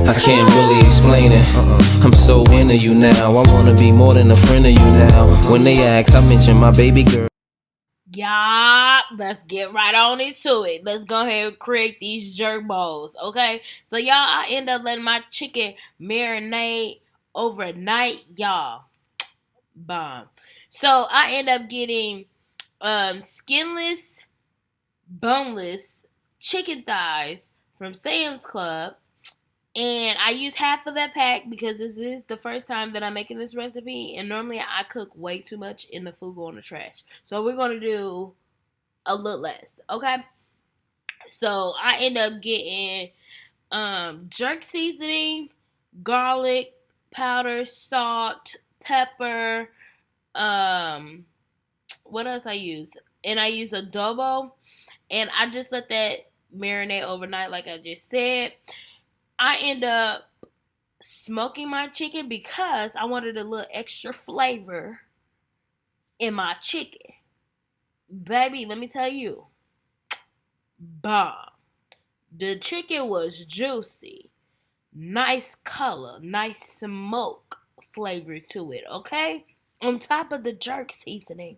I can't really explain it. I'm so into you now. I wanna be more than a friend of you now. When they ask, I mention my baby girl. Y'all, let's get right on into it. Let's go ahead and create these jerk bowls, okay? So, y'all, I end up letting my chicken marinate overnight, y'all. Bomb. So, I end up getting skinless, boneless chicken thighs from Sam's Club. And I use half of that pack because this is the first time that I'm making this recipe. And normally I cook way too much and the food go in the trash. So we're going to do a little less. Okay. So I end up getting jerk seasoning, garlic powder, salt, pepper, what else I use? And I use adobo. And I just let that marinate overnight like I just said. I end up smoking my chicken because I wanted a little extra flavor in my chicken. Baby, let me tell you, bomb. The chicken was juicy, nice color, nice smoke flavor to it, okay? On top of the jerk seasoning.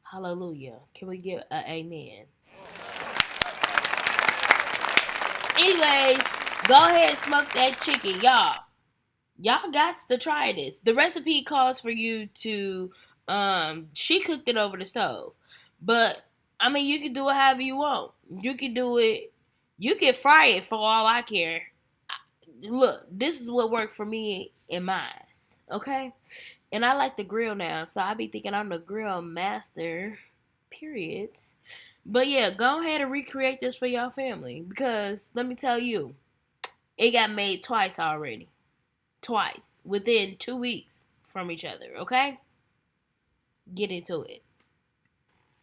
Hallelujah. Can we get an amen? Anyways, go ahead and smoke that chicken, y'all. Y'all got to try this. The recipe calls for you to she cooked it over the stove. But I mean you can do it however you want. You can do it, you can fry it for all I care. Look, this is what worked for me and mine. Okay? And I like the grill now, so I be thinking I'm the grill master. Period. But yeah, go ahead and recreate this for your family. Because let me tell you, it got made twice already. Twice within 2 weeks from each other, okay? Get into it.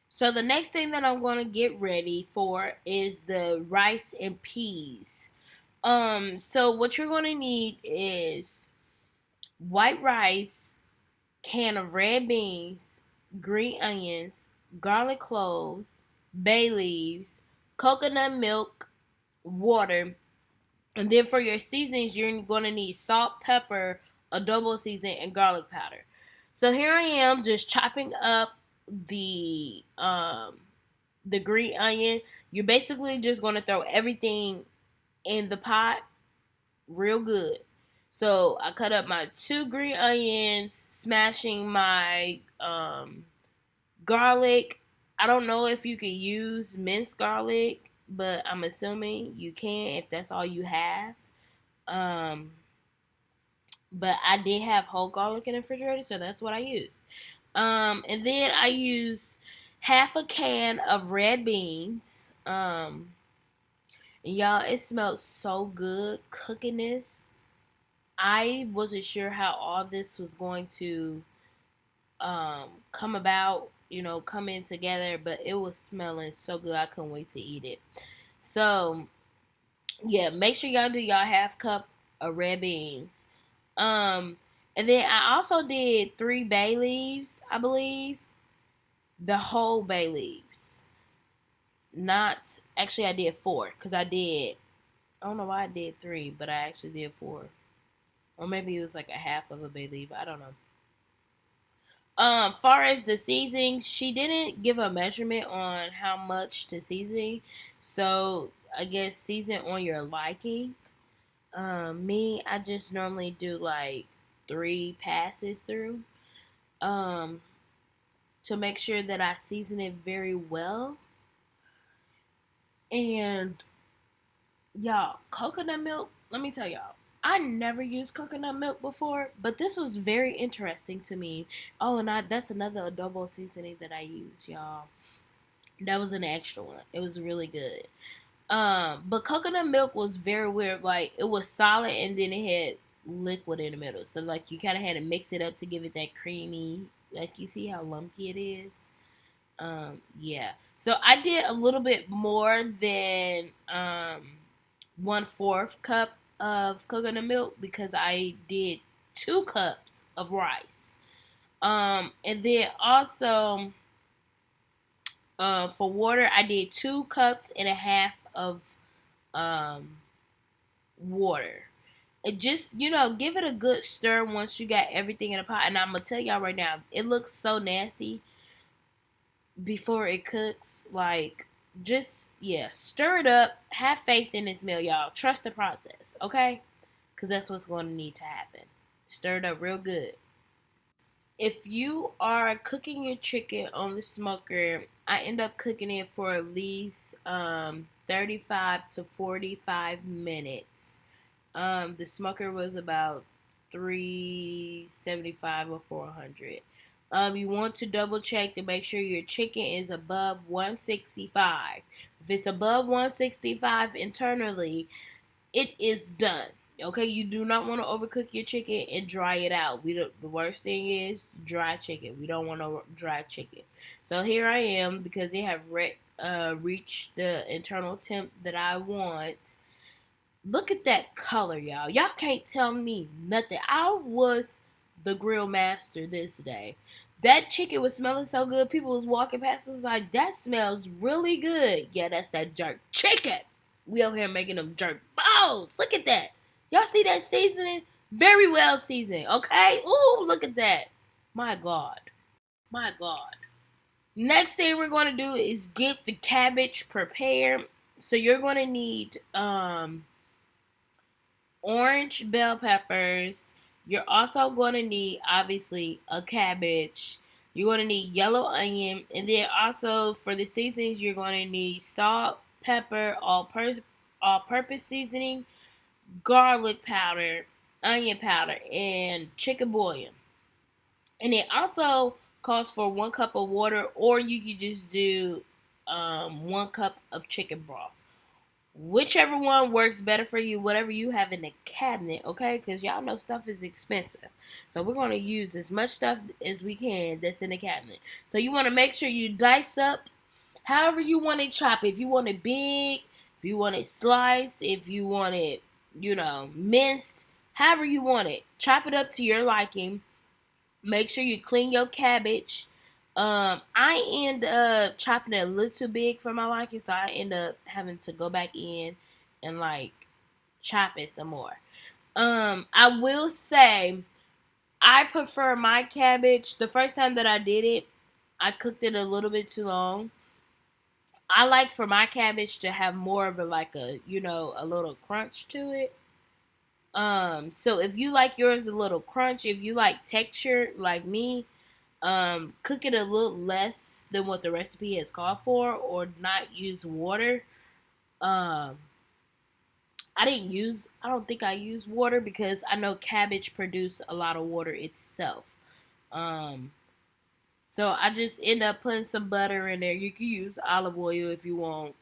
So the next thing that I'm going to get ready for is the rice and peas. So what you're going to need is white rice, can of red beans, green onions, garlic cloves, bay leaves, coconut milk, water, and then for your seasonings, you're going to need salt, pepper, adobo seasoning, and garlic powder. So here I am just chopping up the green onion. You're basically just going to throw everything in the pot real good. So I cut up my 2 green onions, smashing my garlic. I don't know if you could use minced garlic, but I'm assuming you can if that's all you have. Um, but I did have whole garlic in the refrigerator, so that's what I used. And then I used half a can of red beans. And y'all, it smelled so good cooking this. I wasn't sure how all this was going to come about, come in together, but it was smelling so good. I couldn't wait to eat it. So, yeah, make sure y'all do y'all half cup of red beans. Um, and then I also did 3 bay leaves, I believe. The whole bay leaves. Not actually, I did 4 because I don't know why I did 3, but I actually did 4, or maybe it was like a half of a bay leaf. I don't know. Far as the seasoning, she didn't give a measurement on how much to season, so I guess season on your liking. Me, I just normally do like 3 passes through, um, to make sure that I season it very well. And y'all, coconut milk. Let me tell y'all, I never used coconut milk before, but this was very interesting to me. Oh, and that's another adobo seasoning that I use, y'all. That was an extra one. It was really good. But coconut milk was very weird. Like it was solid and then it had liquid in the middle. So like you kind of had to mix it up to give it that creamy. Like you see how lumpy it is. Yeah. So I did a little bit more than 1/4 cup of coconut milk because I did 2 cups of rice. And then also for water, I did 2 cups and a half of um water. It just, give it a good stir once you got everything in a pot. And I'm going to tell y'all right now, it looks so nasty before it cooks. Like, just, yeah, stir it up. Have faith in this meal, y'all. Trust the process, okay? Because that's what's going to need to happen. Stir it up real good. If you are cooking your chicken on the smoker, I end up cooking it for at least 35 to 45 minutes. The smoker was about 375 or 400. You want to double check to make sure your chicken is above 165. If it's above 165 internally, it is done. Okay, you do not want to overcook your chicken and dry it out. The worst thing is dry chicken. We don't want to dry chicken. So here I am, because they have reached the internal temp that I want. Look at that color, y'all. Y'all can't tell me nothing. I was the grill master this day. That chicken was smelling so good. People was walking past. Was like, that smells really good. Yeah, that's that jerk chicken. We over here making them jerk balls. Look at that. Y'all see that seasoning? Very well seasoned. Okay. Ooh, look at that. My God. My God. Next thing we're going to do is get the cabbage prepared. So you're going to need orange bell peppers. You're also going to need, obviously, a cabbage. You're going to need yellow onion. And then also for the seasonings, you're going to need salt, pepper, all-purpose seasoning, garlic powder, onion powder, and chicken bouillon. And it also calls for 1 cup of water, or you could just do 1 cup of chicken broth. Whichever one works better for you, whatever you have in the cabinet, okay? Because y'all know stuff is expensive. So we're going to use as much stuff as we can that's in the cabinet. So you want to make sure you dice up however you want it chopped. If you want it big, if you want it sliced, if you want it, minced, however you want it. Chop it up to your liking. Make sure you clean your cabbage. I end up chopping it a little too big for my liking, so I end up having to go back in and chop it some more. I will say I prefer my cabbage. The first time that I did it, I cooked it a little bit too long. I like for my cabbage to have more of a little crunch to it. So if you like yours a little crunch, if you like texture like me, cook it a little less than what the recipe has called for, or not use water. I don't think I use water because I know cabbage produce a lot of water itself. So I just end up putting some butter in there. You can use olive oil if you want.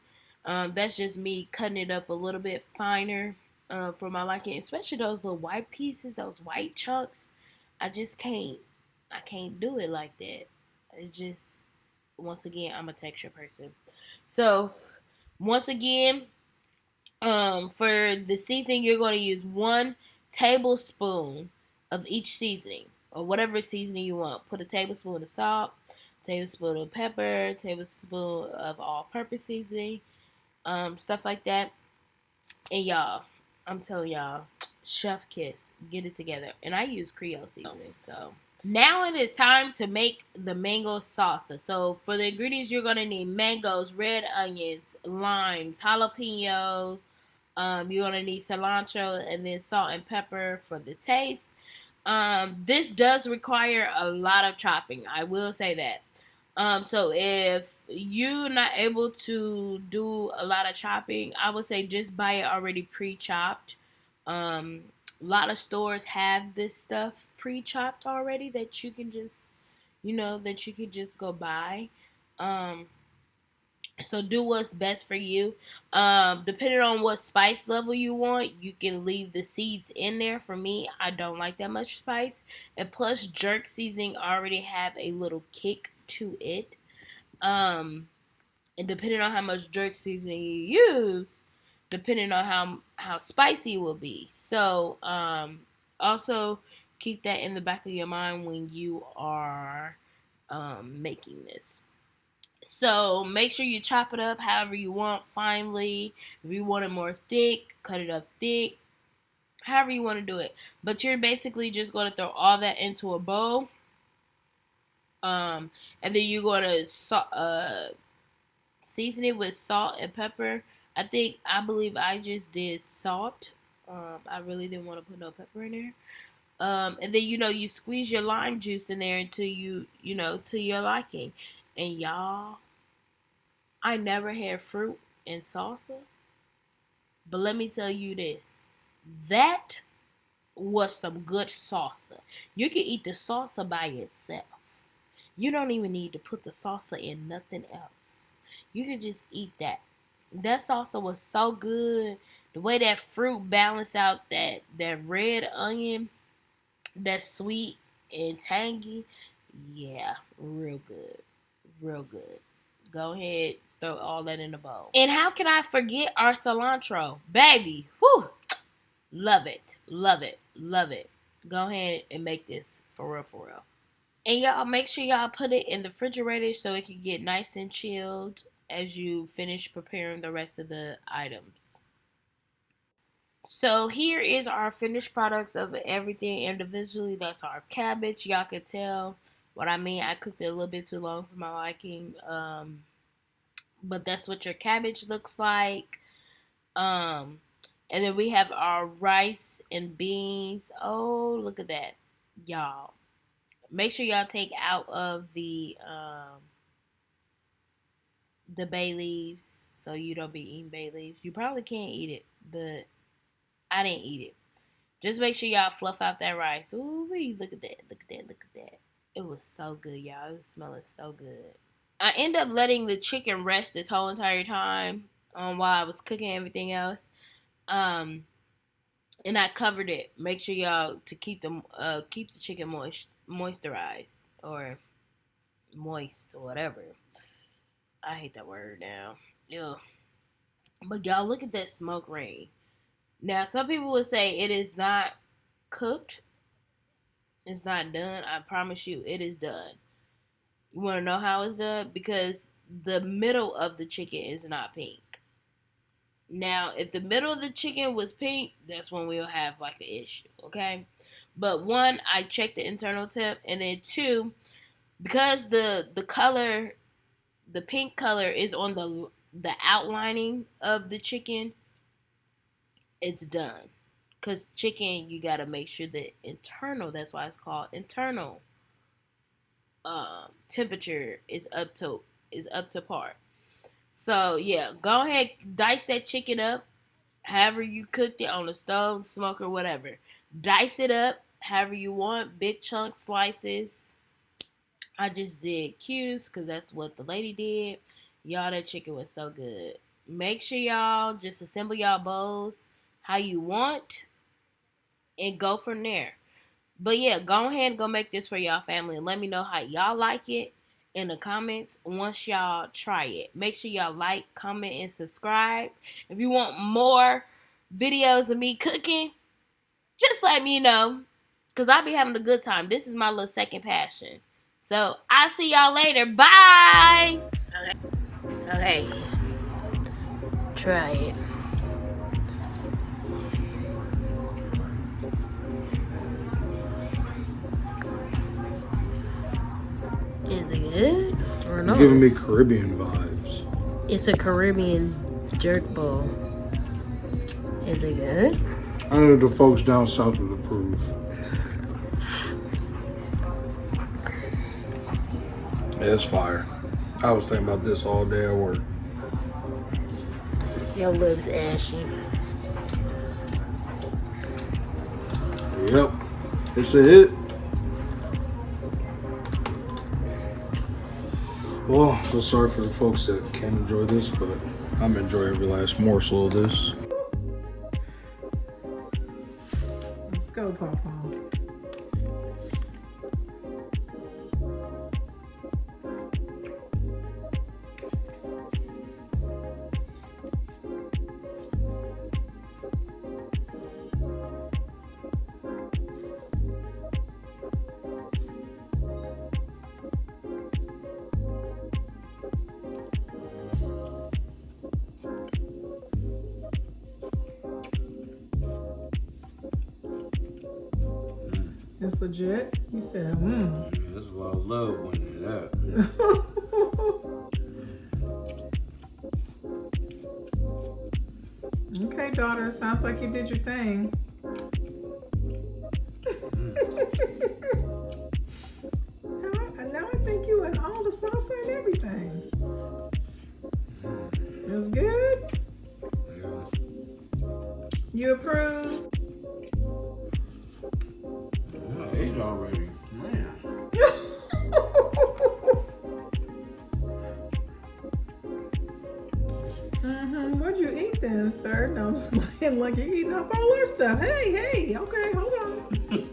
That's just me cutting it up a little bit finer for my liking, especially those little white pieces, those white chunks. I just can't. I can't do it like that. It just, once again, I'm a texture person. So, once again, for the seasoning, you're going to use 1 tablespoon of each seasoning, or whatever seasoning you want. Put a tablespoon of salt, tablespoon of pepper, tablespoon of all-purpose seasoning, stuff like that. And y'all, I'm telling y'all, chef kiss, get it together. And I use Creole seasoning, so. Now it is time to make the mango salsa. So for the ingredients, you're going to need mangoes, red onions, limes, jalapeno. You're going to need cilantro, and then salt and pepper for the taste. This does require a lot of chopping. I will say that. So if you're not able to do a lot of chopping, I would say just buy it already pre-chopped. A lot of stores have this stuff pre-chopped already that you can just go buy. So do what's best for you. Depending on what spice level you want, you can leave the seeds in there. For me, I don't like that much spice. And plus, jerk seasoning already have a little kick to it. And depending on how much jerk seasoning you use, depending on how spicy it will be. So, also keep that in the back of your mind when you are making this. So make sure you chop it up however you want, finely. If you want it more thick, cut it up thick. However you want to do it. But you're basically just going to throw all that into a bowl. And then you're going to season it with salt and pepper. I believe I just did salt. I really didn't want to put no pepper in there. And then you squeeze your lime juice in there until to your liking. And y'all, I never had fruit in salsa, but let me tell you this: that was some good salsa. You can eat the salsa by itself. You don't even need to put the salsa in nothing else. You can just eat that. That salsa was so good. The way that fruit balanced out that red onion, that's sweet and tangy. Yeah, real good. Real good. Go ahead, throw all that in the bowl. And how can I forget our cilantro? Baby, whew. Love it. Love it. Love it. Go ahead and make this for real, for real. And y'all make sure y'all put it in the refrigerator so it can get nice and chilled as you finish preparing the rest of the items. So here is our finished products of everything individually. That's our cabbage. Y'all can tell what I mean. I cooked it a little bit too long for my liking. But that's what your cabbage looks like. And then we have our rice and beans. Oh, look at that, y'all. Make sure y'all take out of the bay leaves so you don't be eating bay leaves. You probably can't eat it, but I didn't eat it. Just make sure y'all fluff out that rice. Ooh, look at that, look at that, look at that. It was so good, y'all. It was smelling so good. I end up letting the chicken rest this whole entire time while I was cooking everything else. And I covered it. Make sure y'all to keep the chicken moisturized or moist or whatever. I hate that word now. Ew. But y'all look at that smoke ring. Now some people would say it is not cooked. It's not done. I promise you it is done. You want to know how it's done? Because the middle of the chicken is not pink. Now, if the middle of the chicken was pink, that's when we'll have like an issue, okay? But one, I checked the internal temp, and then two, because the color, the pink color is on the outlining of the chicken, it's done. Because chicken, you gotta make sure the internal, that's why it's called internal temperature is up to par. So yeah, go ahead, dice that chicken up, however you cooked it on the stove, smoker, whatever. Dice it up however you want, big chunk slices. I just did cubes because that's what the lady did. Y'all, that chicken was so good. Make sure y'all just assemble y'all bowls how you want and go from there. But yeah, go ahead and go make this for y'all family and let me know how y'all like it in the comments once y'all try it. Make sure y'all like, comment, and subscribe. If you want more videos of me cooking, just let me know, because I'll be having a good time. This is my little second passion. So I'll see y'all later. Bye. Okay. Try it. Is it good or not? Giving me Caribbean vibes. It's a Caribbean jerk bowl. Is it good? I know the folks down south would approve. Yeah, it's fire. I was thinking about this all day at work. Your lips ashy. Yep. It's a hit. Well, so sorry for the folks that can't enjoy this, but I'm enjoying every last morsel of this. Let's go, Papa. It's legit. He said, Yeah, that's a lot of love went into that. Okay, daughter. Sounds like you did your thing. Now I think you and all the salsa and everything. It's good. Yeah. You approve? I ate already. Man. What'd you eat then, sir? No, I'm just playing like you're eating up all our stuff. Hey, okay, hold on.